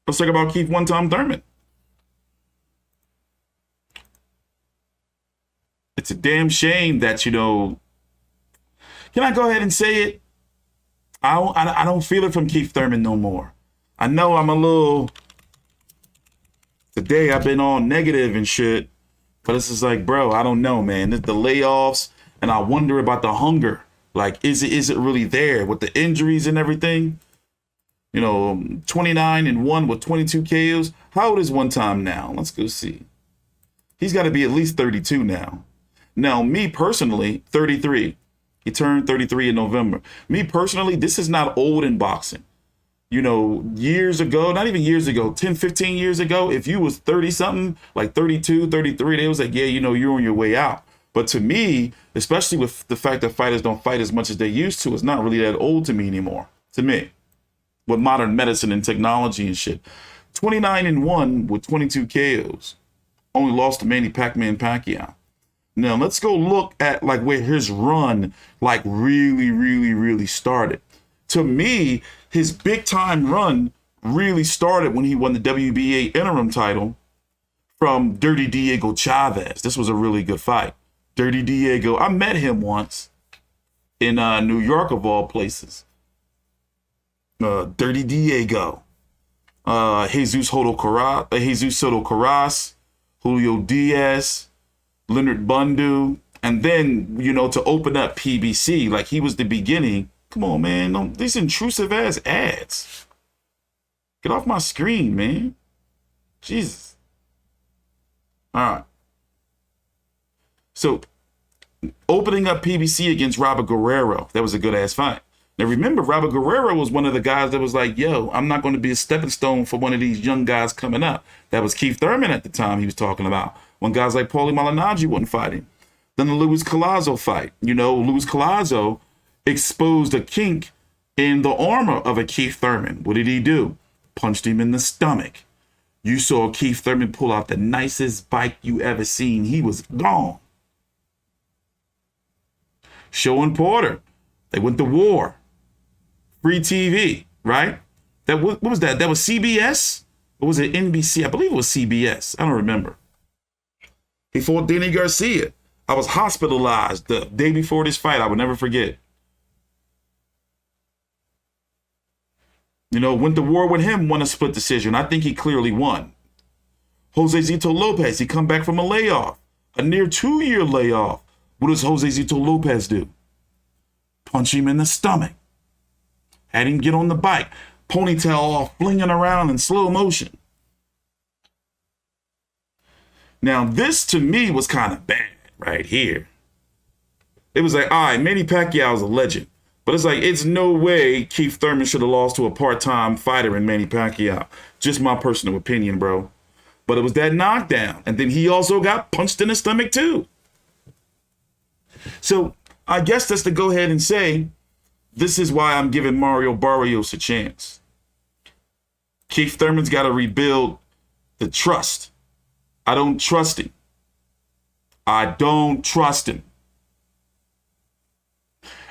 Let's talk about Keith Time Thurman. It's a damn shame that, you know, can I go ahead and say it? I don't feel it from Keith Thurman no more. I know I'm a little, today I've been all negative and shit, but it's just like, bro, I don't know, man. The layoffs, and I wonder about the hunger. Like, is it really there with the injuries and everything? You know, 29-1 with 22 KOs. How old is Time now? Let's go see. He's got to be at least 32 now. Now, me personally, 33. He turned 33 in November. Me personally, this is not old in boxing. You know, years ago, not even years ago, 10, 15 years ago, if you was 30-something, like 32, 33, they was like, yeah, you know, you're on your way out. But to me, especially with the fact that fighters don't fight as much as they used to, it's not really that old to me anymore, to me, with modern medicine and technology and shit. 29-1 with 22 KOs. Only lost to Manny Pacquiao. Now, let's go look at like where his run like really started. To me, his big time run really started when he won the WBA interim title from Dirty Diego Chavez. This was a really good fight. Dirty Diego, I met him once in New York of all places. Dirty Diego, Jesus Soto Caras, Julio Diaz, Leonard Bundu, and then, you know, to open up PBC, like he was the beginning. Come on, man, these intrusive ass ads. Get off my screen, man. Jesus. All right. So, opening up PBC against Robert Guerrero, that was a good ass fight. Now remember, Robert Guerrero was one of the guys that was like, yo, I'm not going to be a stepping stone for one of these young guys coming up. That was Keith Thurman at the time he was talking about, when guys like Paulie Malignaggi wasn't fighting. Then the Luis Collazo fight. You know, Luis Collazo exposed a kink in the armor of a Keith Thurman. What did he do? Punched him in the stomach. You saw Keith Thurman pull out the nicest bike you ever seen. He was gone. Show and Porter, they went to war. Free TV, right? What was that? That was CBS? Or was it NBC? I believe it was CBS. I don't remember. He fought Danny Garcia. I was hospitalized the day before this fight. I would never forget. You know, went to war with him, won a split decision. I think he clearly won. Josesito Lopez, he come back from a layoff, a near 2-year layoff. What does Josesito Lopez do? Punch him in the stomach. Had him get on the bike, ponytail off, flinging around in slow motion. Now, this to me was kind of bad right here. It was like, all right, Manny Pacquiao's a legend. But it's like, it's no way Keith Thurman should have lost to a part-time fighter in Manny Pacquiao. Just my personal opinion, bro. But it was that knockdown. And then he also got punched in the stomach, too. So I guess that's to go ahead and say, this is why I'm giving Mario Barrios a chance. Keith Thurman's got to rebuild the trust. I don't trust him. I don't trust him.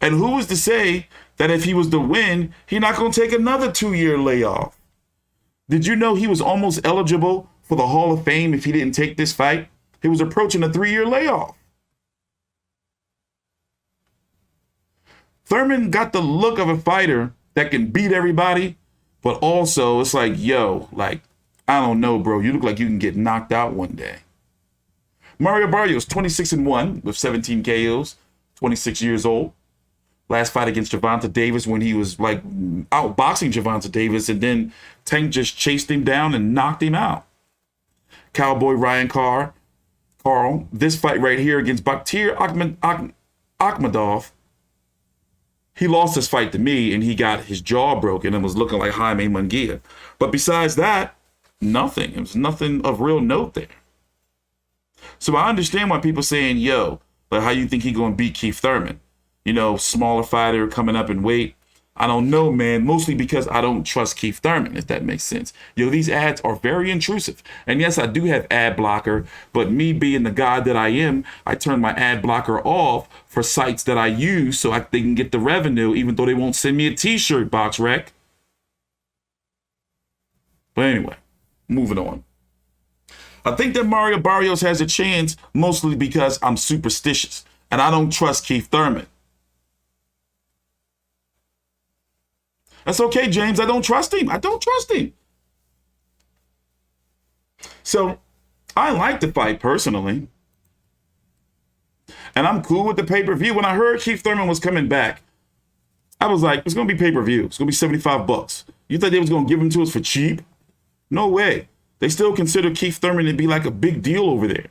And who is to say that if he was to win, he's not going to take another 2-year layoff? Did you know he was almost eligible for the Hall of Fame if he didn't take this fight? He was approaching a 3-year layoff. Thurman got the look of a fighter that can beat everybody, but also it's like, yo, like, I don't know, bro. You look like you can get knocked out one day. Mario Barrios, 26-1 with 17 KOs, 26 years old. Last fight against Gervonta Davis when he was like outboxing Gervonta Davis, and then Tank just chased him down and knocked him out. Cowboy Ryan Carl, this fight right here against Bakhtir Akhmadov, he lost this fight to me and he got his jaw broken and was looking like Jaime Munguia. But besides that, nothing. It was nothing of real note there. So I understand why people saying, yo, but how you think he going to beat Keith Thurman? You know, smaller fighter coming up in weight. I don't know, man. Mostly because I don't trust Keith Thurman, if that makes sense. Yo, these ads are very intrusive. And yes, I do have ad blocker, but me being the guy that I am, I turn my ad blocker off for sites that I use so they can get the revenue, even though they won't send me a t-shirt, Box Rec. But anyway, moving on. I think that Mario Barrios has a chance mostly because I'm superstitious and I don't trust Keith Thurman. That's okay, James. I don't trust him. I don't trust him. So I like the fight personally. And I'm cool with the pay-per-view. When I heard Keith Thurman was coming back, I was like, it's going to be pay-per-view. It's going to be $75. You thought they was going to give him to us for cheap? No way. They still consider Keith Thurman to be like a big deal over there.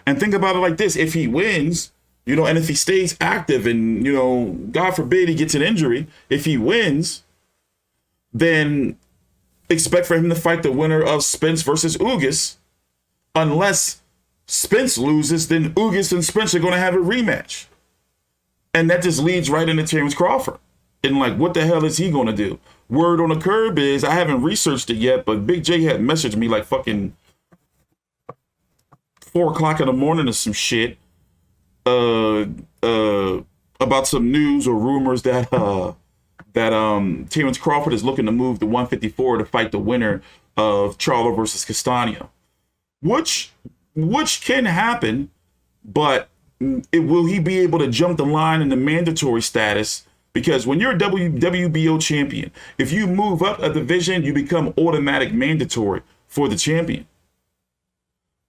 And think about it like this. If he wins, you know, and if he stays active and, you know, God forbid he gets an injury, if he wins, then expect for him to fight the winner of Spence versus Ugas. Unless Spence loses, then Ugas and Spence are going to have a rematch. And that just leads right into Terrence Crawford. And like, what the hell is he going to do? Word on the curb is, I haven't researched it yet, but Big J had messaged me like fucking 4 o'clock in the morning or some shit about some news or rumors that Terrence Crawford is looking to move to 154 to fight the winner of Charlo versus Castano, which can happen, but will he be able to jump the line in the mandatory status? Because when you're a WBO champion, if you move up a division, you become automatic mandatory for the champion.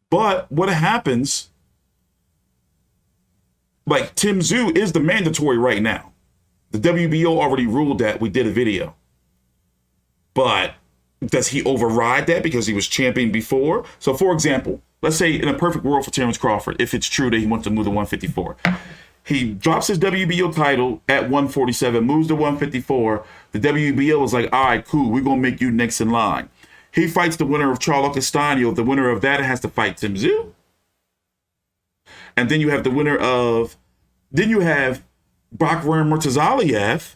But what happens, like Tim Tszyu is the mandatory right now. The WBO already ruled that. We did a video. But does he override that because he was champion before? So for example, let's say in a perfect world for Terrence Crawford, if it's true that he wants to move to 154, he drops his WBO title at 147, moves to 154. The WBO is like, all right, cool, we're going to make you next in line. He fights the winner of Charlo Castano. The winner of that has to fight Tim Tszyu. And then you have the winner of, then you have Bakram Murtazaliev,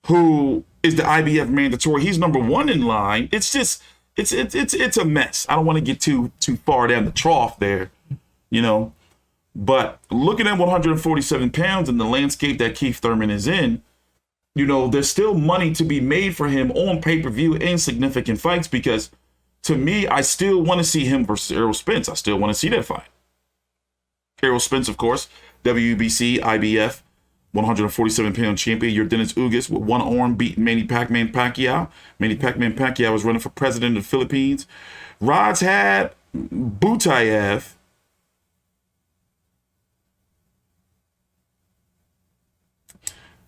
who is the IBF mandatory. He's number 1 in line. It's just, it's a mess. I don't want to get too far down the trough there, you know. But looking at 147 pounds and the landscape that Keith Thurman is in, you know, there's still money to be made for him on pay-per-view in significant fights, because to me, I still want to see him versus Errol Spence. I still want to see that fight. Errol Spence, of course, WBC, IBF, 147-pound champion. Your Dennis Ugas with one arm beat Manny Pacman Pacquiao. Manny Pacman Pacquiao was running for president of the Philippines. Radzhab Butayev,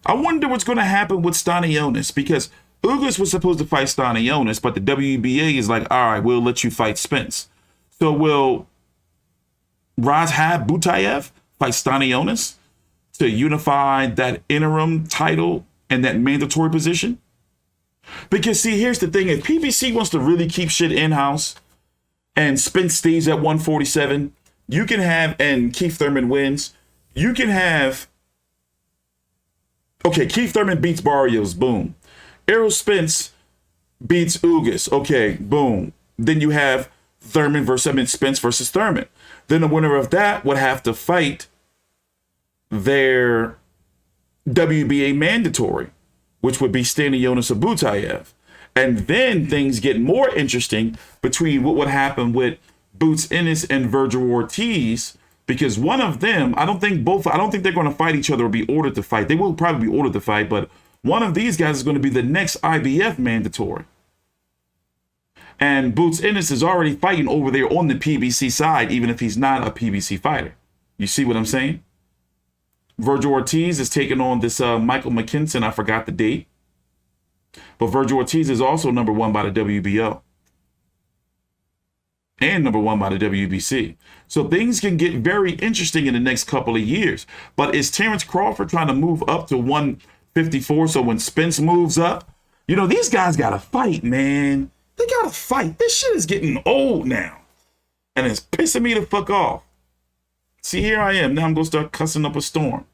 I wonder what's going to happen with Stanionis, because Ugas was supposed to fight Stanionis, but the WBA is like, all right, we'll let you fight Spence. So will Radzhab Butayev fight Stanionis to unify that interim title and that mandatory position? Because see, here's the thing. If PBC wants to really keep shit in-house and Spence stays at 147, you can have, and Keith Thurman wins, you can have, okay, Keith Thurman beats Barrios, boom. Errol Spence beats Ugas, okay, boom. Then you have Spence versus Thurman. Then the winner of that would have to fight their WBA mandatory, which would be Stanionis or Butayev. And then things get more interesting between what would happen with Boots Ennis and Virgil Ortiz, because one of them, I don't think they're going to fight each other or be ordered to fight. They will probably be ordered to fight, but one of these guys is going to be the next IBF mandatory. And Boots Ennis is already fighting over there on the PBC side, even if he's not a PBC fighter. You see what I'm saying? Virgil Ortiz is taking on this Michael McKinson. I forgot the date. But Virgil Ortiz is also number 1 by the WBO. And number 1 by the WBC. So things can get very interesting in the next couple of years. But is Terrence Crawford trying to move up to 154 so when Spence moves up, you know, these guys got to fight, man. They got to fight. This shit is getting old now. And it's pissing me the fuck off. See, here I am. Now I'm going to start cussing up a storm.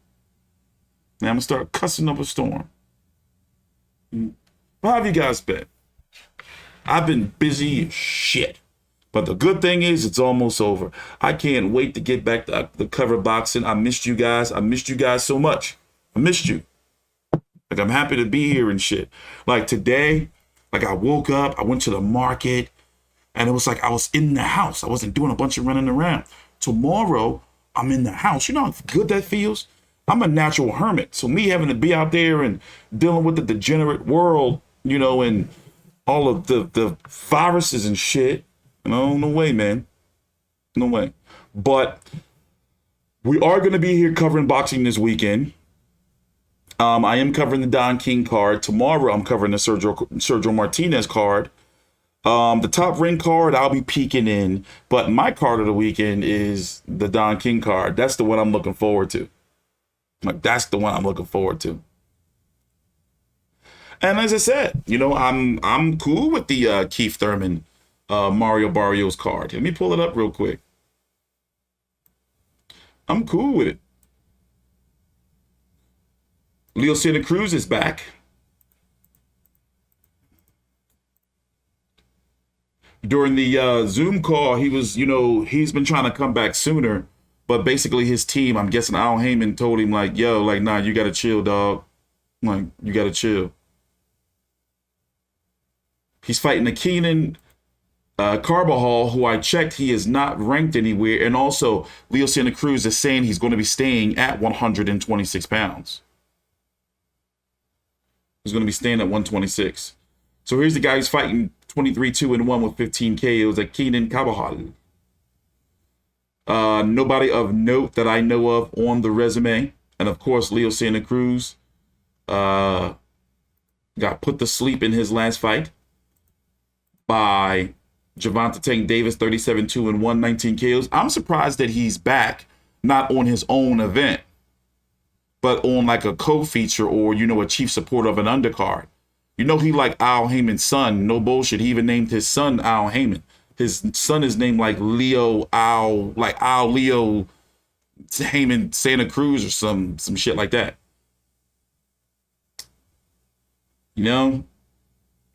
How have you guys been? I've been busy as shit. But the good thing is it's almost over. I can't wait to get back to the cover boxing. I missed you guys. I missed you guys so much. I missed you. Like, I'm happy to be here and shit. Like today, Like I woke up, I went to the market, and it was like I was in the house. I wasn't doing a bunch of running around. Tomorrow, I'm in the house. You know how good that feels? I'm a natural hermit. So me having to be out there and dealing with the degenerate world, you know, and all of the viruses and shit, no way, man. No way. But we are going to be here covering boxing this weekend. I am covering the Don King card. Tomorrow, I'm covering the Sergio Martinez card. The Top Ring card, I'll be peeking in. But my card of the weekend is the Don King card. That's the one I'm looking forward to. Like, that's the one I'm looking forward to. And as I said, you know, I'm cool with the Keith Thurman, Mario Barrios card. Let me pull it up real quick. I'm cool with it. Leo Santa Cruz is back. During the Zoom call, he was, you know, he's been trying to come back sooner. But basically his team, I'm guessing Al Heyman told him like, yo, like, nah, you got to chill, dog. Like, you got to chill. He's fighting a Keenan Carbajal, who I checked, he is not ranked anywhere. And also, Leo Santa Cruz is saying he's going to be staying at 126 pounds. He's going to be staying at 126. So here's the guy who's fighting 23-2-1 with 15 KOs at Keenan Carbajal. Nobody of note that I know of on the resume. And of course, Leo Santa Cruz got put to sleep in his last fight by Gervonta Tank Davis, 37-2-1, 19 KOs. I'm surprised that he's back, not on his own event, but on like a co-feature or, you know, a chief supporter of an undercard. You know, he like Al Heyman's son. No bullshit. He even named his son Al Heyman. His son is named like Leo Al, like Al Leo Heyman Santa Cruz or some shit like that. You know?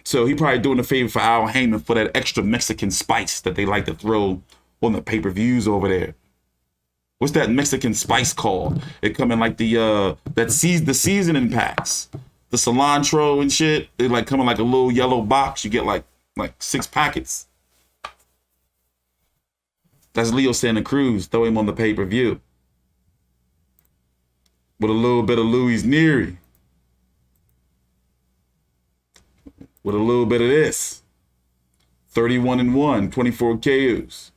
So he probably doing a favor for Al Heyman for that extra Mexican spice that they like to throw on the pay-per-views over there. What's that Mexican spice called? It come in like the seasoning packs. The cilantro and shit. They like come in like a little yellow box. You get like 6 packets. That's Leo Santa Cruz. Throw him on the pay-per-view. With a little bit of Louis Nery. With a little bit of this. 31-1, 24 KOs.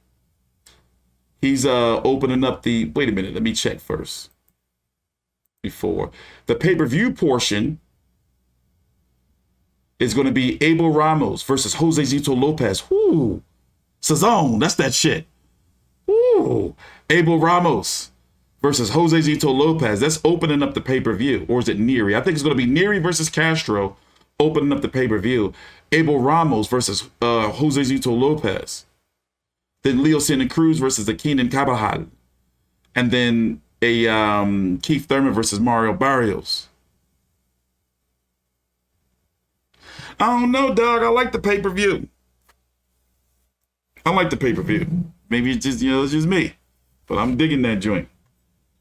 He's opening up the... Wait a minute, let me check first. Before. The pay-per-view portion is going to be Abel Ramos versus Josesito Lopez. Whoo! Sazone, that's that shit. Whoo! Abel Ramos versus Josesito Lopez. That's opening up the pay-per-view. Or is it Nery? I think it's going to be Nery versus Castro opening up the pay-per-view. Abel Ramos versus Josesito Lopez. Then Leo Santa Cruz versus the Keenan Carbajal. And then a Keith Thurman versus Mario Barrios. I don't know, dog. I like the pay-per-view. I like the pay-per-view. Maybe it's just, you know, it's just me. But I'm digging that joint.